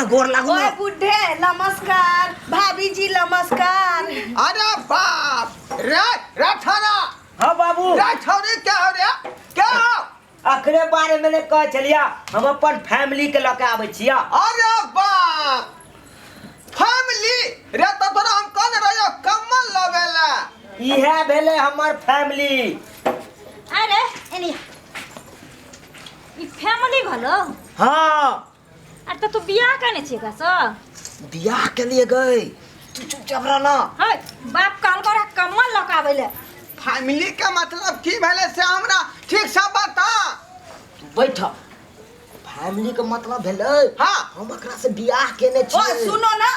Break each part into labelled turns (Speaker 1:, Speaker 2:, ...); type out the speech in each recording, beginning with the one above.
Speaker 1: ना गोर लागू ना।
Speaker 2: बुढ़े नमस्कार, भाभी जी नमस्कार।
Speaker 3: अरे बाप रे थाना।
Speaker 1: हाँ बाबू
Speaker 3: रे छौरी क्या हो रे? क्या हो?
Speaker 1: अखरे बारे में ने कह चलिया हम अपन फैमिली के लेके आवे छिया।
Speaker 3: अरे बाप फैमिली रे तो तोरा हम कौन रहियो कमल लवेला।
Speaker 1: इहे भेले हमर फैमिली।
Speaker 4: अरे एनी ई फैमिली भलो।
Speaker 1: हाँ
Speaker 4: अरे तू बियाह करने छी का स
Speaker 1: बियाह के लिए गए तू चुपचाप रहना।
Speaker 4: हाय बाप कहल करे कमल लकावेले।
Speaker 3: फैमिली का मतलब की भेले से हमरा ठीक से बता।
Speaker 1: तू बैठ। फैमिली का मतलब भेले
Speaker 3: हाँ
Speaker 1: हम एकरा से बियाह केने छी।
Speaker 2: ओए सुनो ना,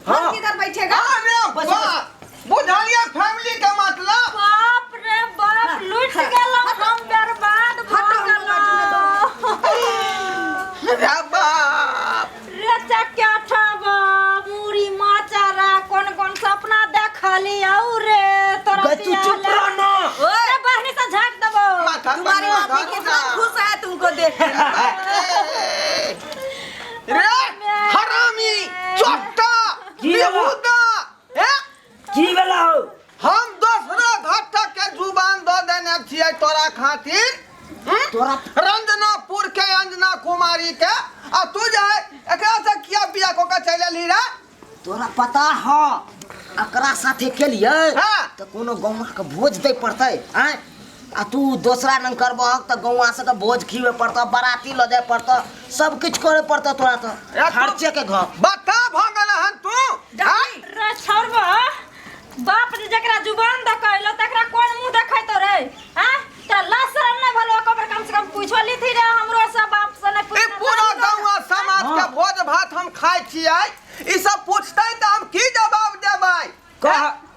Speaker 1: हाँ।
Speaker 2: हम किधर बैठेगा?
Speaker 3: अरे बाप बुझलिए फैमिली का मतलब।
Speaker 4: बाप रे बाप लूट गेलो हम बर्बाद भ गेलो।
Speaker 3: रे बाप
Speaker 4: रे चक्का ठबा मुरी माचारा कोन कोन सपना देखली औ रे तोरा
Speaker 1: गई तू चुप रहना।
Speaker 4: ओए बहनी से झाड़ देबो।
Speaker 2: तुम्हारी भाभी कितना खुश है तुमको देख
Speaker 3: रे हरामी चोट्टा बेहुदा हैं?
Speaker 1: की भेला हो?
Speaker 3: हम दूसरा घाटा के जुबान दो देने छिए तोरा खातिर।
Speaker 1: तोरा
Speaker 3: रंजनापुर के अंजना कुमारी के आ तू जाए एकरा से किया बिया को के चले ली रे?
Speaker 1: तोरा पता ह एकरा साथे के लिए
Speaker 3: हाँ।
Speaker 1: तो कोनो गौवा के भोज दे पड़ते हैं। आ तू दूसरा रंग करबह तो गौवा से के भोज खीवे पड़ता, बाराती ल जाए पड़ता, सब कुछ करे पड़ता तोरा तो खर्चे के घर।
Speaker 3: बता भगल हन तू हाँ?
Speaker 4: रे छोड़बो बाप जे जकरा जुबान द कहलो तकरा कोन मुंह देखै तो रे हां तेरा लाज शरम नै भलो कबर कम से कम पूछो ली थी रे हमरो से बाप से नै
Speaker 3: ए पूरा गौवा समाज के भोज भात हम खाइ छियै ई सब पूछतै त हम की जवाब देबै?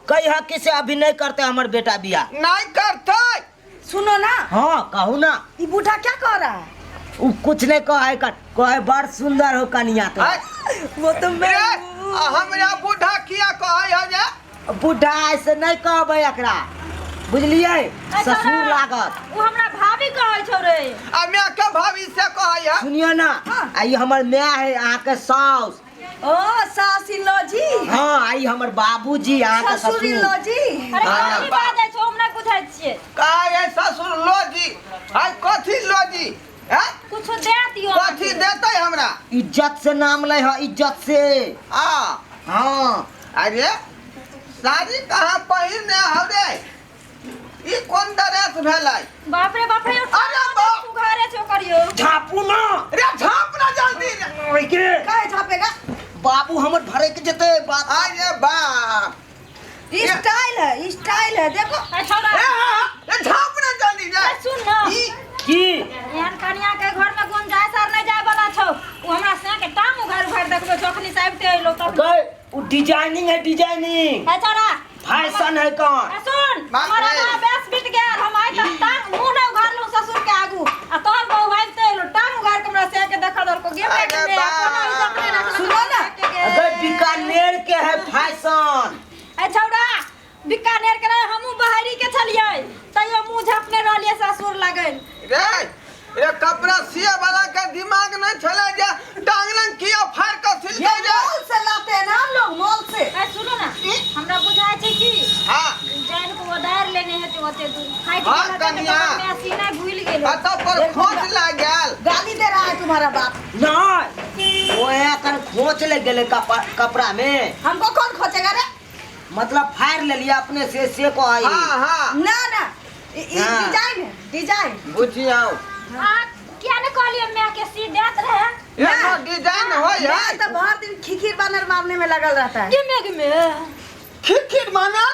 Speaker 1: कही है किसे अभी नहीं करते हमर बेटा बिया
Speaker 3: नहीं करतै।
Speaker 2: सुनो ना,
Speaker 1: हाँ कहू ना।
Speaker 2: ये बूढ़ा क्या कह रहा है?
Speaker 1: उ कुछ नहीं कहे कर कहे बड़ सुंदर हो कनिया तो।
Speaker 2: वो तो मैं
Speaker 3: हमरा बूढ़ा किया कहै हो जे?
Speaker 1: बूढ़ा ऐसे नहीं कहबे एकरा बुझलिए ससुर लागत।
Speaker 4: उ हमरा भाभी कहै छौ रे।
Speaker 3: आ मैं के भाभी से कहै है?
Speaker 1: सुनियो ना आई हमर माँ है अहाँ के सास।
Speaker 2: ओ सासी लो जी,
Speaker 1: हाँ आई हमर बाबूजी अहाँ के
Speaker 2: ससुरी
Speaker 1: ससुर।
Speaker 2: लो जी।
Speaker 4: अरे
Speaker 1: हाँ।
Speaker 4: कथी बाजै छौ हमरा बुझाइ छियै।
Speaker 3: का ये ससुर लोजी आई कथी लोजी हैं?
Speaker 4: कुछ दे दियो।
Speaker 3: कथी देतै हमरा?
Speaker 1: इज्जत से नाम ले है इज्जत से।
Speaker 3: आ
Speaker 1: हाँ
Speaker 3: अरे साड़ी कहाँ पहिरने हो रे? ई कोन ड्रेस भेलै?
Speaker 4: बाप रे
Speaker 3: अरे बाप।
Speaker 4: तू घरे छौ करियो।
Speaker 1: झापू ना
Speaker 3: रे झाप ना जल्दी रे।
Speaker 1: के
Speaker 2: काहे छापेगा?
Speaker 1: बाबू हमर भरे के जते बात।
Speaker 3: अरे बाप
Speaker 2: स्टाइल है देखो।
Speaker 4: ए छोड़ा
Speaker 3: ए झाप ना जल्दी रे।
Speaker 4: सुन ना
Speaker 3: ई
Speaker 1: की
Speaker 4: एहन कन्या के घर में गुंजाइश आर नहीं जाए वाला छौ। उ हमरा से के टांग उघार देखबे चोखनी साहब ते अइलो तब।
Speaker 1: गए वो डिजाइनिंग है डिजाइनिंग
Speaker 4: ए छोड़ा
Speaker 1: फैशन है कौन।
Speaker 4: ए सुन
Speaker 3: बाप
Speaker 4: हमारा
Speaker 3: रे।
Speaker 4: ना बेस बीत गया हम आई त टांग मुंह न उघार लूं ससुर के आगू आ तोहर बहू आई ते अइलो टांग उघार के हमरा से के देखा दर को गेम
Speaker 3: अरे
Speaker 4: में
Speaker 3: बाप।
Speaker 4: कोनो इज्जत नहीं रखना।
Speaker 2: सुनो ना।
Speaker 1: अगर बीकानेर के है फैशन।
Speaker 4: ए छौड़ा बीकानेर के रहे हमहू बहारी के छलिए तइयो मुंह झपने रहलिए ससुर लगन।
Speaker 3: रे कपड़ा सिया वाला का दिमाग न चले जा टांगलन किया फाड़ के सिल
Speaker 2: ये
Speaker 3: दे।
Speaker 2: मॉल से लाते हैं ना हम लोग, मॉल से।
Speaker 4: ए सुनो ना हमरा बुझाय छै कि
Speaker 3: हां
Speaker 4: जान को उधार लेने है तो होते दूर खाई
Speaker 3: हाँ,
Speaker 4: के
Speaker 3: कन्या।
Speaker 4: मैं सीना भूल गेल।
Speaker 3: पता पर खोज लाग गेल।
Speaker 2: गाली दे रहा है तुम्हारा बाप।
Speaker 1: नहीं वो है कर खोच ले गेले कपड़ा में।
Speaker 2: हमको कौन खोचेगा रे?
Speaker 1: मतलब फाड़ ले लिया अपने से को आई।
Speaker 3: हां
Speaker 2: ना ना,
Speaker 1: हाँ।
Speaker 2: डिजाइन है, डिजाइन।
Speaker 3: बुझियाओ
Speaker 4: आ क्या न कहलिए मैं के सी देत रहे
Speaker 3: एगो डिजाइन होय
Speaker 2: मैं
Speaker 3: है।
Speaker 2: तो भर दिन खिखिर बानर मारने में लगल रहता है।
Speaker 4: कि में
Speaker 3: खिखिर माना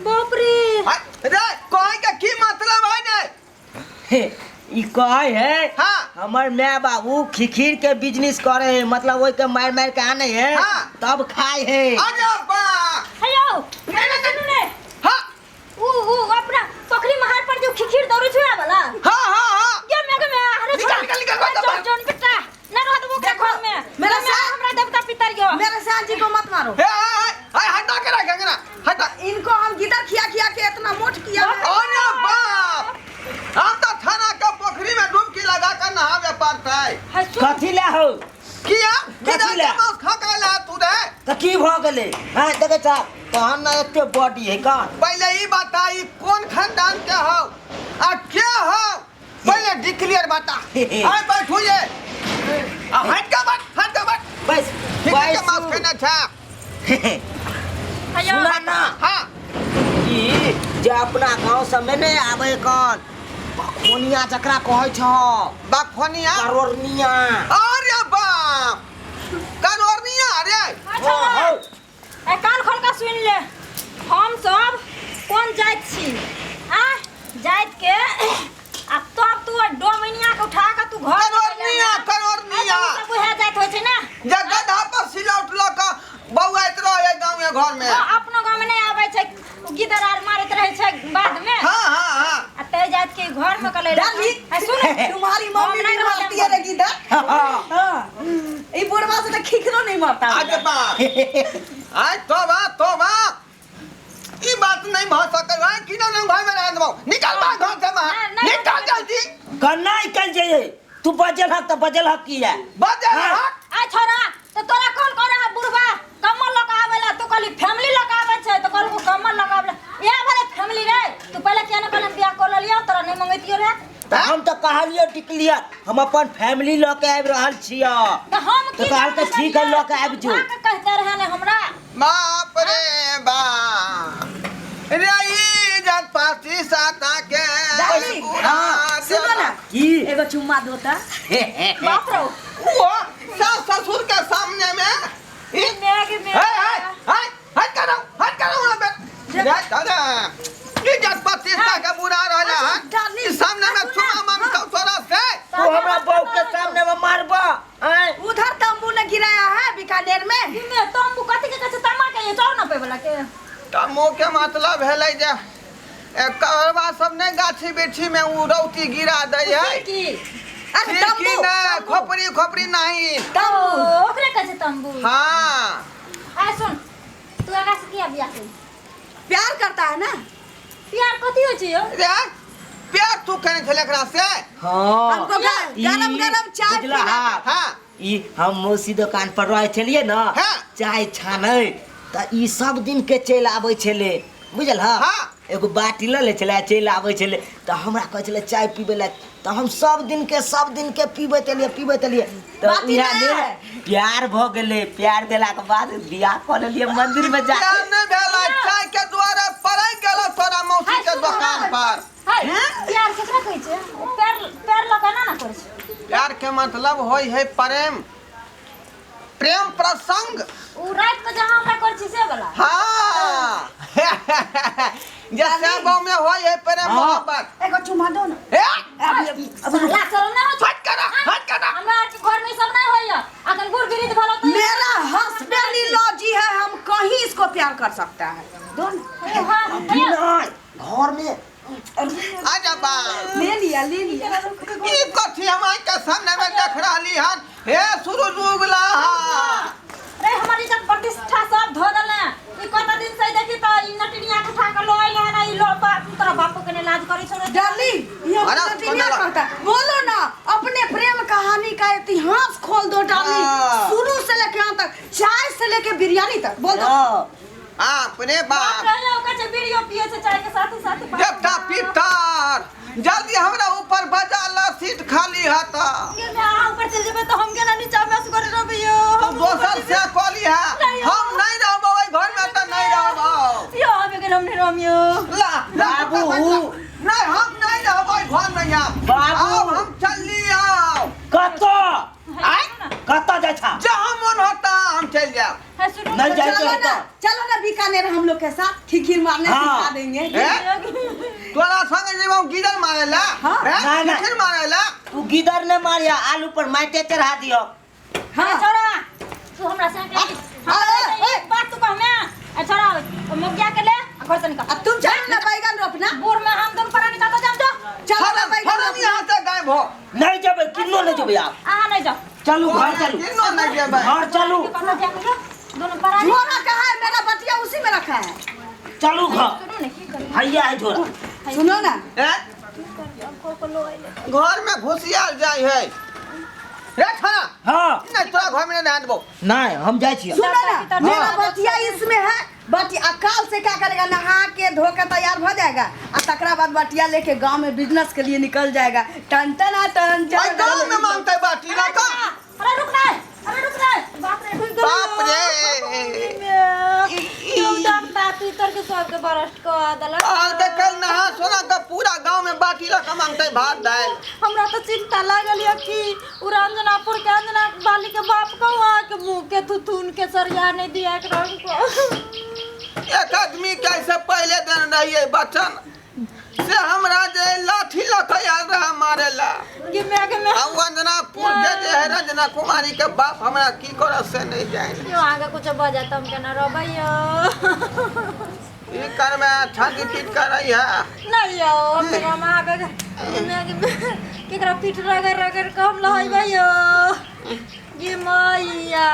Speaker 4: बाप रे
Speaker 3: रे कोई का की मतलब है ने?
Speaker 1: ई कहे है
Speaker 3: हाँ।
Speaker 1: हमर माँ बाबू खिखीर के बिजनेस करे है मतलब वही के मार मार के आने है
Speaker 3: हाँ।
Speaker 1: तब खाए है।
Speaker 3: अरे बा
Speaker 4: हेलो मैंने सुनु ने
Speaker 3: हां
Speaker 4: ऊ अपना पोखरी महार पर जो खिखीर दौड़े छुआ वाला
Speaker 3: हां
Speaker 4: क्या में अरे
Speaker 3: निकल
Speaker 4: जोन बेटा ना रहत वो के घर में
Speaker 2: मेरा
Speaker 4: हमरा देवता पितर गयो
Speaker 2: मेरे साथ जी को मत मारो।
Speaker 3: हाय हटा के रख ना हटा।
Speaker 2: इनको हम गिदर खिया खिया के इतना मोट किया है।
Speaker 3: अरे बाप हम तो थाना का पोखरी में डुबकी लगा कर नहावे पड़ता है।
Speaker 1: कथी ले हो
Speaker 3: किया
Speaker 1: कथी ले?
Speaker 3: मांस खा
Speaker 1: तो की भ गेले हां देखे छ तहन ना एते बॉडी है का
Speaker 3: पहले ई बताई कौन खानदान के हो आ क्या हो पहले डिक्लेयर बता आय बैठू ये आ हट का बात
Speaker 1: बस
Speaker 3: ठीक है माफ करना था
Speaker 1: सुना ना
Speaker 3: हां
Speaker 1: ई जे अपना गांव सब में नहीं आवे कौन बखोनिया जकरा कहै छ
Speaker 3: बाखोनिया
Speaker 1: करोरनिया
Speaker 3: अरे बाप करोरनिया रे
Speaker 1: हां
Speaker 4: ए कान खोल के सुन ले हम सब कौन जात छी आ जात के अब तो अब तू डोमिनिया के उठा के तू घर
Speaker 3: करोरनिया
Speaker 4: सब है जात होय छै ना
Speaker 3: जगह पर सिलौट ल के बौआइत रहे गांव में घर में
Speaker 4: अपनो गांव में नहीं आवे छै गिदर आर मारत रहे छै बाद में
Speaker 3: हां
Speaker 4: आ ते जात के घर में कले
Speaker 2: डाली
Speaker 4: सुन
Speaker 2: तुम्हारी मम्मी नहीं मारती है रे गिदर हां ई बुढ़वा से तो खिखरो नहीं मारता
Speaker 3: आज बाप आज तोबा ई बात नहीं भ सकै है कि ना घर में रह दबो निकल बा घर से बाहर निकल जल्दी
Speaker 1: कन्ना निकल जाइए तू बजल हक तो बजल हक की है
Speaker 3: बजल हक
Speaker 4: आ छोरा तो तोरा कौन करे है बुढ़वा कमल लगा आवेला तो कहली फैमिली लगा आवे छै तो कहलू कमल लगा आवेला या भले फैमिली रे तू पहले किया न कहले बियाह कर लिया तोरा नहीं मंगैतियो रे
Speaker 1: तो हम तो कहलियो टिकलिया हम अपन फैमिली ल के आबि रहल छिया
Speaker 4: तो हम
Speaker 1: तो कहल के ठीक है ल के आबि जो
Speaker 4: कहते रहे ने हमरा
Speaker 3: बाप रे बाप रे ई जात पाती साता के
Speaker 2: डाली
Speaker 1: हाँ,
Speaker 2: सुनो ना
Speaker 1: की
Speaker 2: एगो चुम्मा दोता
Speaker 4: बाप रे
Speaker 3: वो सास ससुर के सामने में ई
Speaker 4: नेग में
Speaker 3: हट करो ना बे दादा ई जात पाती साता के बुरा रहला है ई सामने में चुमा मांग तो तोरा से
Speaker 1: तू हमरा बहू के सामने में मारबा
Speaker 2: उधर तंबू ने गिराया है बीकानेर में
Speaker 4: में तंबू कथि के कछ तमा के चौर न पे वाला के
Speaker 3: तमो के मतलब भेलै जे करवा सब ने गाछी बिछी में उ रौती गिरा दै है
Speaker 4: की
Speaker 2: अरे
Speaker 3: खिड़की
Speaker 2: तंबू
Speaker 3: ना खोपड़ी नहीं
Speaker 2: तंबू
Speaker 4: ओकरे कछ तंबू
Speaker 3: हाँ
Speaker 4: आ सुन तू आगा से किया बियाह कर
Speaker 2: प्यार करता है ना
Speaker 4: प्यार कथि हो छै यो
Speaker 3: रे प्यार तू कने छले एकरा से
Speaker 1: हां
Speaker 2: हमको गरम गरम चाय
Speaker 1: बुझला
Speaker 2: पीना
Speaker 3: हाँ
Speaker 1: ई हम मौसी दुकान पर रहे छलिए ना
Speaker 3: हाँ।
Speaker 1: चाय छानै त ई सब दिन के चल आबै छले बुझल हां
Speaker 3: हाँ।
Speaker 1: एगो बाटी ल ले छले चल आबै छले त हमरा कहै छले चाय पीबे ला त हम सब दिन के पीबे तलिए त
Speaker 2: बाटी
Speaker 1: इहा
Speaker 2: ले।
Speaker 1: ने प्यार भ गेले प्यार देला के बाद बियाह कर लेलिए मंदिर में जा
Speaker 3: प्यार नहीं भेला चाय के द्वारा पड़ै गेलो तोरा मौसी के दुकान पर
Speaker 4: हाय प्यार केकरा कहै छै पैर लगाना ना करै छै
Speaker 3: प्यार के मतलब होय है प्रेम प्रसंग
Speaker 4: उ रात के जहां हमरा कर छी से वाला
Speaker 3: हाँ जैसे गाँव में होय है प्रेम मोहब्बत
Speaker 2: एगो चुम्मा दो ना
Speaker 4: ला चलो ना हो
Speaker 3: हट करा
Speaker 4: हमरा के घर में सब नहीं होय अखन गुड़ गिरित भलो तो
Speaker 2: मेरा हस्बैंड लॉजी है हम कहीं इसको प्यार कर सकता है दो ना
Speaker 1: नहीं घर में
Speaker 3: आजा बा
Speaker 2: ले लिया
Speaker 3: ई कथी हमारे के सामने में देख रहली हन हे सूरज उगला
Speaker 4: रे हमारी इज्जत प्रतिष्ठा सब धो देले ई कत दिन से देखी त ई नटनिया के उठा के लो आइले ना ई लो तोरा बापू के ने लाज करै छ
Speaker 2: डाली ये
Speaker 3: अरे,
Speaker 2: दुनिया करता बोलो ना अपने प्रेम कहानी का इतिहास खोल दो डाली
Speaker 3: हाँ।
Speaker 2: शुरू से लेके यहाँ तक चाय से लेके बिरयानी तक बोल दो
Speaker 3: अपने बाप
Speaker 4: रहे ओका जे वीडियो पिए छै चाय के साथ साथ
Speaker 3: देवता पितर जल्दी हमरा ऊपर बजा ला सीट खाली हता
Speaker 4: ये मैं ऊपर चल जेबे तो हम के ना नीचा में सुगर रहबियो
Speaker 3: तो दोसर से कहली है हम नहीं रहबो ओई घर में त नहीं रहबो
Speaker 4: यो हमें के हम नहीं रमियो
Speaker 3: ला
Speaker 1: बाबू।
Speaker 3: नहीं हम नहीं रहबो ओई घर में यहाँ
Speaker 1: बाबू।
Speaker 3: आओ हम चली आओ
Speaker 1: कतो
Speaker 3: आय
Speaker 1: कतो जा छा
Speaker 3: जहाँ मन होता हम चल जाओ
Speaker 4: है सुनो
Speaker 1: नहीं जाए
Speaker 2: चलो ना बीकानेर हम लोग के साथ खिखिर मारने
Speaker 1: हाँ।
Speaker 2: सिखा देंगे
Speaker 3: तोरा संगे जेबो गिदर मारेला
Speaker 2: हाँ।
Speaker 1: नहीं, नहीं।
Speaker 3: किछन मारेला
Speaker 1: तू गिदर ने मारिया आलू पर माटे चढ़ा दियो
Speaker 4: हां छोरा तू हमरा से बात तू कहमे ए छोरा मुख जा के ले घर से निकल
Speaker 2: अब तुम चलो ना बैगन रोपना
Speaker 4: बोर में हम दोनों परा निकल जाम जो
Speaker 2: चलो ना बैगन
Speaker 3: हम
Speaker 2: रोपना
Speaker 3: यहाँ से गायब हो
Speaker 1: नहीं जब किन्नो नहीं जब आप
Speaker 4: आ नहीं जा
Speaker 1: चलू घर चलू
Speaker 3: किन्नो नहीं जेबै
Speaker 1: घर चलू
Speaker 4: पता जा के दोनों परा
Speaker 2: झोरा कहाँ है मेरा बतिया उसी में रखा है
Speaker 1: चलू घर
Speaker 4: सुनो ने की कर
Speaker 1: हैया है झोरा
Speaker 2: सुनो ना
Speaker 3: हैं? घर में घुसियाल जाय है रे थाना
Speaker 1: हाँ
Speaker 3: नहीं तोरा घर में नहीं देबो
Speaker 1: नहीं हम जाए छियै
Speaker 2: सुनो ना मेरा बतिया इसमें है बटिया काल से क्या करेगा नहा के धो के तैयार हो जाएगा और तकरा बाद बटिया लेके गांव में बिजनेस के लिए निकल जाएगा टन टन टन
Speaker 3: भाई गांव में मांगता है बाटी ना का
Speaker 4: अरे रुक ना अरे रुक ना बाप रे
Speaker 3: बाप रे
Speaker 4: तुम डॉक्टर पीतर के सब के बरस्ट को दलक
Speaker 3: आज के कल नहा सोना का पूरा गांव में बाटी ला का मांगता है भात दाल
Speaker 4: हमरा तो चिंता लागल है कि उ रंजनापुर के अंजना बाली के बाप को वहां के मुंह के थुथुन के सरिया नहीं दिया एक रंग को
Speaker 3: एक आदमी कैसे पहले दिन रहिए बचन से हमरा जे लाठी लखया रहा मारेला
Speaker 4: कि मैं
Speaker 3: आ वंदनापुर के जे है रंजना कुमारी के बाप हमरा की करत से नहीं जाए
Speaker 4: क्यों आगे कुछ बजा तुम के ना रो भैया
Speaker 3: ई कर में छाती पीट कर रही है
Speaker 4: नहीं यो फिर हम आगे केकरा पीठ रगड़ रगड़ के हम लहई भैया ये मैया